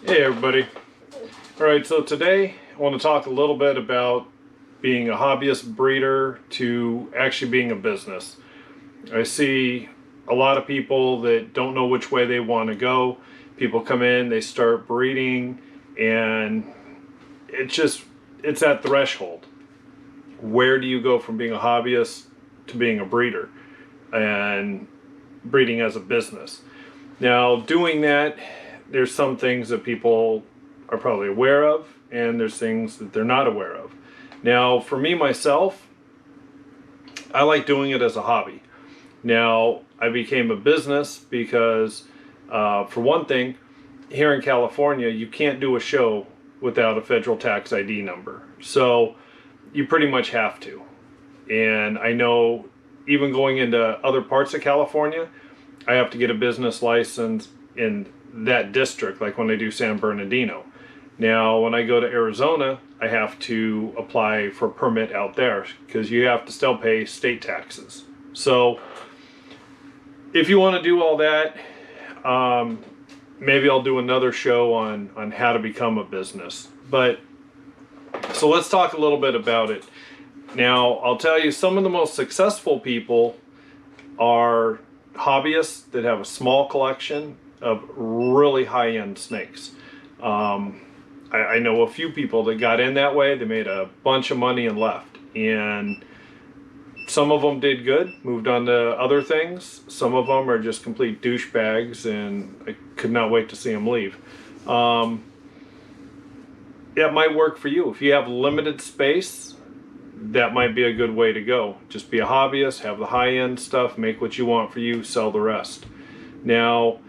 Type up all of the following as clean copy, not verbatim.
Hey everybody. Alright, so today I want to talk a little bit about being a hobbyist breeder to actually being a business. I see a lot of people that don't know which way they want to go. People come in, they start breeding, and it's that threshold. Where do you go from being a hobbyist to being a breeder and breeding as a business? Now, doing that, there's some things that people are probably aware of, and there's things that they're not aware of. Now, for me, myself, I like doing it as a hobby. Now, I became a business because, for one thing, here in California, you can't do a show without a federal tax ID number. So, you pretty much have to. And I know even going into other parts of California, I have to get a business license in that district, like when I do San Bernardino. Now, when I go to Arizona, I have to apply for a permit out there because you have to still pay state taxes. So, if you want to do all that, maybe I'll do another show on how to become a business. But, so let's talk a little bit about it. Now, I'll tell you, some of the most successful people are hobbyists that have a small collection of really high-end snakes. I know a few people that got in that way. They made a bunch of money and left. And some of them did good, moved on to other things. Some of them are just complete douchebags, and I could not wait to see them leave. It might work for you. If you have limited space, that might be a good way to go. Just be a hobbyist, have the high-end stuff, make what you want for you, sell the rest. Now,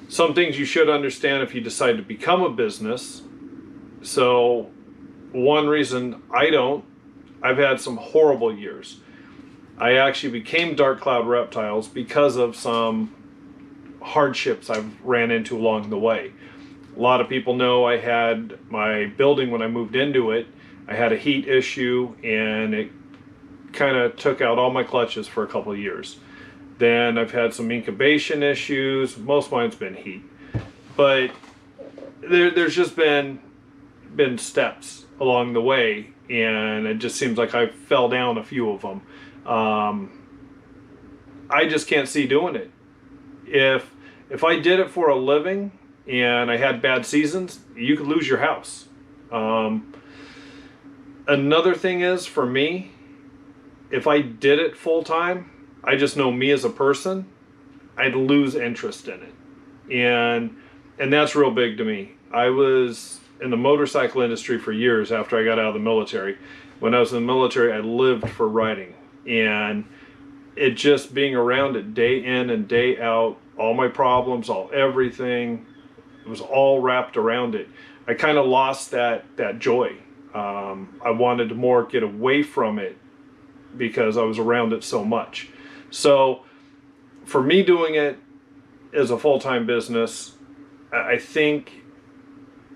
some things you should understand if you decide to become a business. So, one reason I've had some horrible years. I actually became Dark Cloud Reptiles because of some hardships I've ran into along the way. A lot of people know I had my building when I moved into it. I had a heat issue, and it kind of took out all my clutches for a couple of years. Then I've had some incubation issues. Most of mine's been heat. But there's just been steps along the way, and it just seems like I fell down a few of them. I just can't see doing it. If I did it for a living and I had bad seasons, you could lose your house. Another thing is, for me, if I did it full time, I just know me as a person, I'd lose interest in it. And that's real big to me. I was in the motorcycle industry for years after I got out of the military. When I was in the military, I lived for riding. And it just being around it day in and day out, all my problems, everything, it was all wrapped around it. I kind of lost that joy. I wanted to more get away from it because I was around it so much. So for me, doing it as a full-time business, I think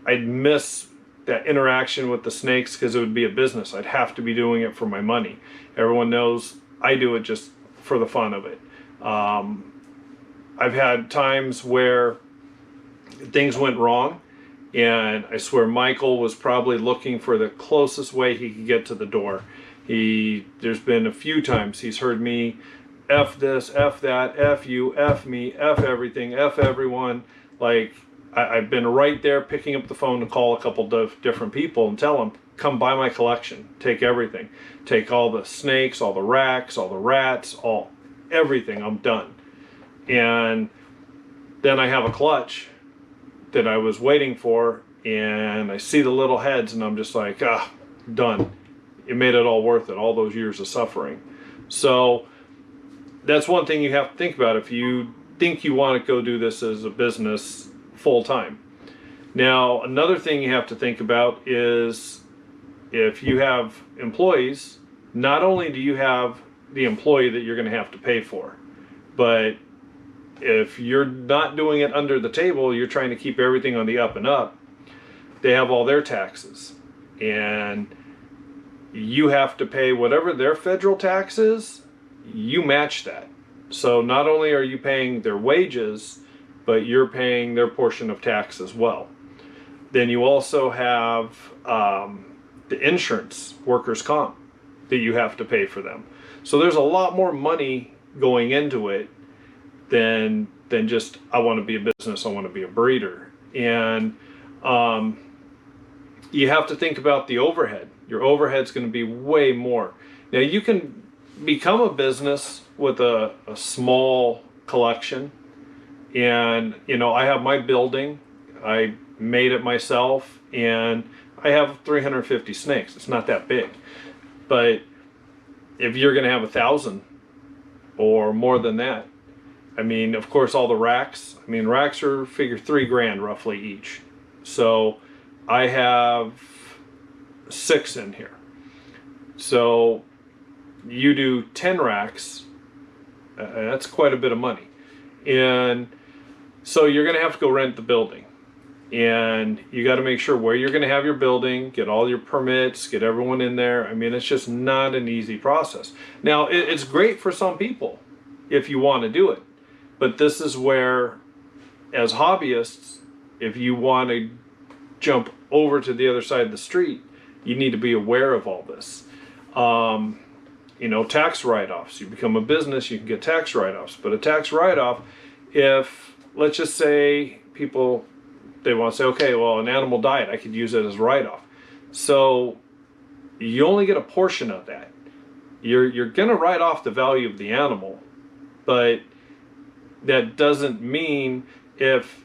I'd miss that interaction with the snakes because it would be a business. I'd have to be doing it for my money. Everyone knows I do it just for the fun of it. I've had times where things went wrong, and I swear Michael was probably looking for the closest way he could get to the door. There's been a few times he's heard me F this, F that, F you, F me, F everything, F everyone. Like, I've been right there picking up the phone to call a couple of different people and tell them, come buy my collection. Take everything. Take all the snakes, all the racks, all the rats, everything. I'm done. And then I have a clutch that I was waiting for, and I see the little heads, and I'm just like, done. It made it all worth it, all those years of suffering. So that's one thing you have to think about if you think you want to go do this as a business full time. Now, another thing you have to think about is if you have employees, not only do you have the employee that you're going to have to pay for, but if you're not doing it under the table, you're trying to keep everything on the up and up, they have all their taxes. And you have to pay whatever their federal tax is, you match that. So not only are you paying their wages, but you're paying their portion of tax as well. Then you also have the insurance, workers' comp, that you have to pay for them. So there's a lot more money going into it than just, I want to be a business, I want to be a breeder. And you have to think about the overhead. Your overhead's going to be way more. Now you can become a business with a small collection. And, you know, I have my building, I made it myself, and I have 350 snakes. It's not that big. But if you're going to have 1,000 or more than that, I mean, of course, all the racks, I mean, racks are figure $3,000 roughly each. So I have 6 in here. So you do 10 racks, that's quite a bit of money. And so you're going to have to go rent the building. And you got to make sure where you're going to have your building, get all your permits, get everyone in there. I mean, it's just not an easy process. Now, it's great for some people if you want to do it. But this is where, as hobbyists, if you want to jump over to the other side of the street, you need to be aware of all this. You know, tax write-offs. You become a business, you can get tax write-offs. But a tax write-off, if, let's just say, people, they want to say, okay, well, an animal died, I could use it as write-off. So you only get a portion of that. You're going to write off the value of the animal, but that doesn't mean if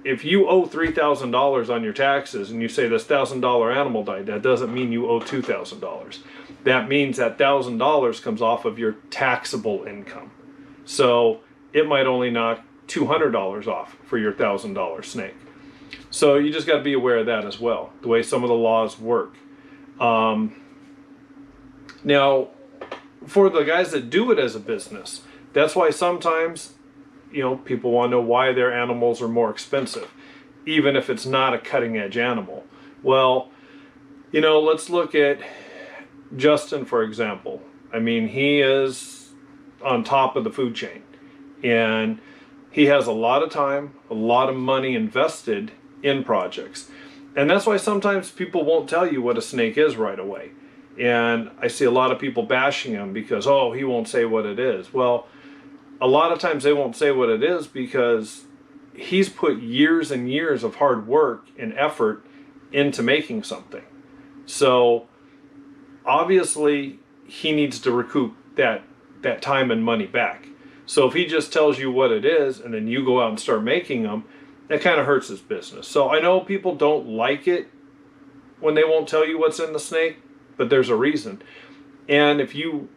you owe $3,000 on your taxes and you say this $1,000 animal died, that doesn't mean you owe $2,000. That means that $1,000 comes off of your taxable income. So it might only knock $200 off for your $1,000 snake. So you just got to be aware of that as well, the way some of the laws work. Now, for the guys that do it as a business, that's why sometimes, you know, people want to know why their animals are more expensive, even if it's not a cutting edge animal. Well, you know, let's look at Justin, for example. I mean, he is on top of the food chain, and he has a lot of time, a lot of money invested in projects. And that's why sometimes people won't tell you what a snake is right away. And I see a lot of people bashing him because, oh, he won't say what it is. Well, a lot of times they won't say what it is because he's put years and years of hard work and effort into making something. So obviously he needs to recoup that time and money back. So if he just tells you what it is and then you go out and start making them, that kind of hurts his business. So I know people don't like it when they won't tell you what's in the snake, but there's a reason. And if you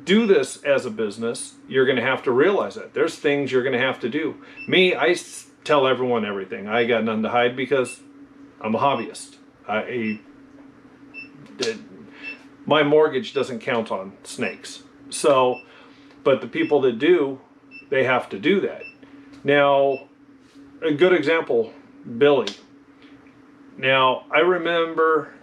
do this as a business, you're going to have to realize that there's things you're going to have to do. Me, I tell everyone everything. I got none to hide because I'm a hobbyist. My mortgage doesn't count on snakes. So, but the people that do, they have to do that. Now, a good example, Billy. Now, I remember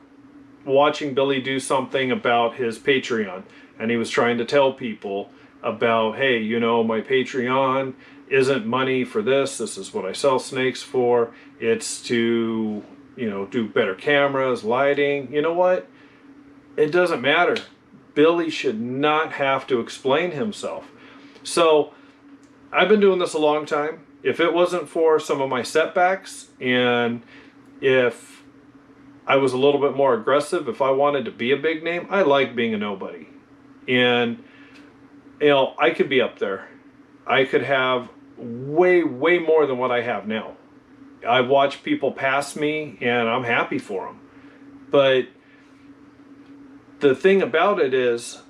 watching Billy do something about his Patreon, and he was trying to tell people about, hey, you know, my Patreon isn't money for this. This is what I sell snakes for. It's to, you know, do better cameras, lighting. You know what? It doesn't matter. Billy should not have to explain himself. So I've been doing this a long time. If it wasn't for some of my setbacks, and if I was a little bit more aggressive, if I wanted to be a big name, I like being a nobody. And, you know, I could be up there. I could have way, way more than what I have now. I've watched people pass me, and I'm happy for them. But the thing about it is,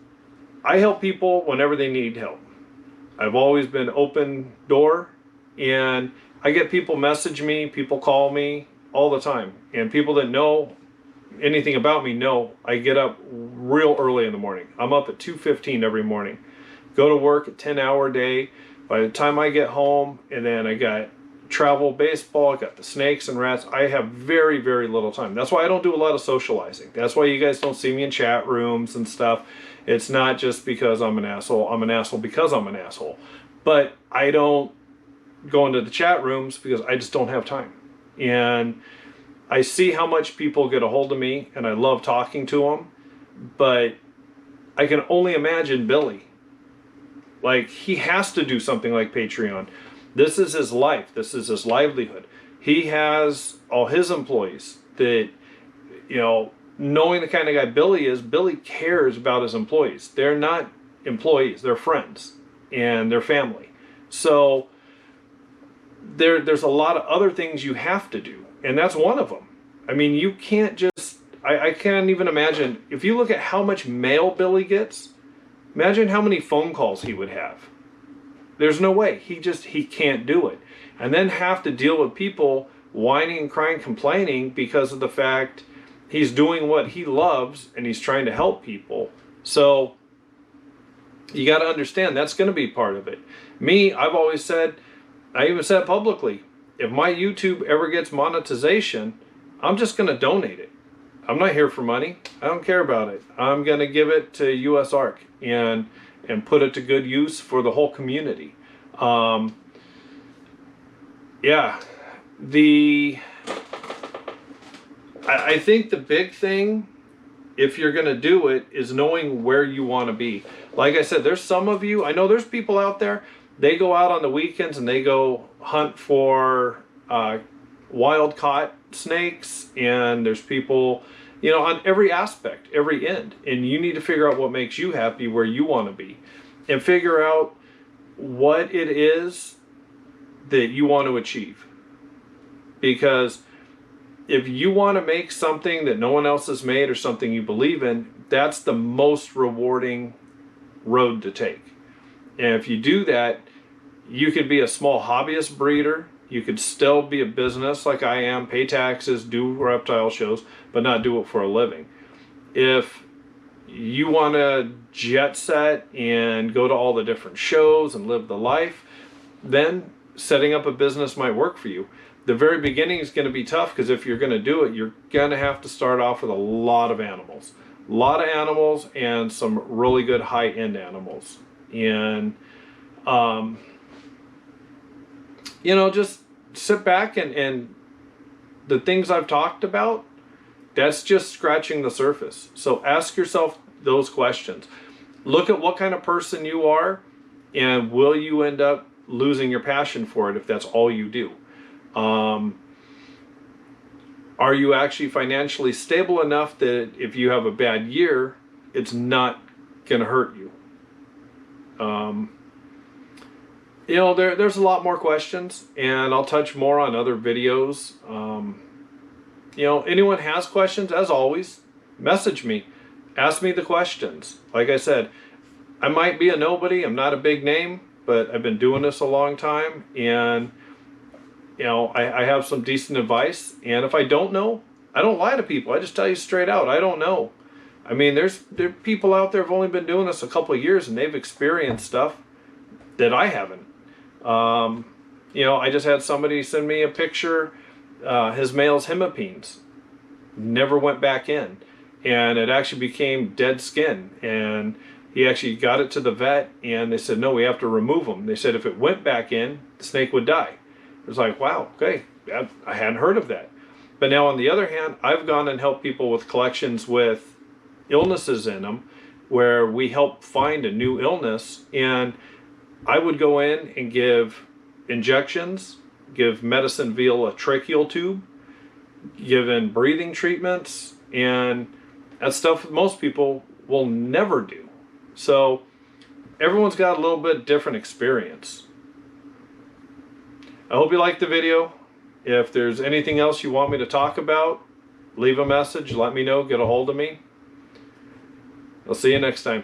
I help people whenever they need help. I've always been open door, and I get people message me, people call me all the time. And people that know anything about me know I get up real early in the morning. I'm up at 2:15 every morning. Go to work a 10-hour day. By the time I get home, and then I got travel baseball, I got the snakes and rats, I have very, very little time. That's why I don't do a lot of socializing. That's why you guys don't see me in chat rooms and stuff. It's not just because I'm an asshole. I'm an asshole because I'm an asshole. But I don't go into the chat rooms because I just don't have time. And I see how much people get a hold of me, and I love talking to them, but I can only imagine Billy. Like, he has to do something like Patreon. This is his life. This is his livelihood. He has all his employees that, you know, knowing the kind of guy Billy is, Billy cares about his employees. They're not employees, they're friends and they're family. So there's a lot of other things you have to do, and that's one of them. I mean, you can't just, I can't even imagine, if you look at how much mail Billy gets, imagine how many phone calls he would have. There's no way. He can't do it. And then have to deal with people whining and crying, complaining because of the fact he's doing what he loves and he's trying to help people. So you got to understand that's going to be part of it. Me, I've always said, I even said publicly, if my YouTube ever gets monetization, I'm just going to donate it. I'm not here for money. I don't care about it. I'm going to give it to US Arc and put it to good use for the whole community. Yeah, I think the big thing, if you're going to do it, is knowing where you want to be. Like I said, there's some of you, I know there's people out there, they go out on the weekends and they go hunt for wild caught snakes, and there's people, you know, on every aspect, every end. And you need to figure out what makes you happy, where you want to be, and figure out what it is that you want to achieve. Because if you want to make something that no one else has made or something you believe in, that's the most rewarding road to take. And if you do that, you could be a small hobbyist breeder. You could still be a business like I am, pay taxes, do reptile shows, but not do it for a living. If you want to jet set and go to all the different shows and live the life, then setting up a business might work for you. The very beginning is going to be tough, because if you're going to do it, you're going to have to start off with a lot of animals. A lot of animals and some really good high-end animals. And, you know, just sit back and the things I've talked about, that's just scratching the surface. So ask yourself those questions. Look at what kind of person you are, and will you end up losing your passion for it if that's all you do? Are you actually financially stable enough that if you have a bad year, it's not going to hurt you? You know, there's a lot more questions, and I'll touch more on other videos. You know, anyone has questions, as always, message me. Ask me the questions. Like I said, I might be a nobody. I'm not a big name, but I've been doing this a long time, and you know, I have some decent advice. And if I don't know, I don't lie to people. I just tell you straight out, I don't know. I mean, there are people out there who've only been doing this a couple of years, and they've experienced stuff that I haven't. You know, I just had somebody send me a picture. His male's hemipenes never went back in, and it actually became dead skin. And he actually got it to the vet, and they said, no, we have to remove them. They said if it went back in, the snake would die. It was like, wow, okay, I hadn't heard of that. But now on the other hand, I've gone and helped people with collections with illnesses in them, where we help find a new illness, and I would go in and give injections, give medicine via a tracheal tube, give in breathing treatments, and that's stuff most people will never do. So everyone's got a little bit different experience. I hope you liked the video. If there's anything else you want me to talk about, leave a message, let me know, get a hold of me. I'll see you next time.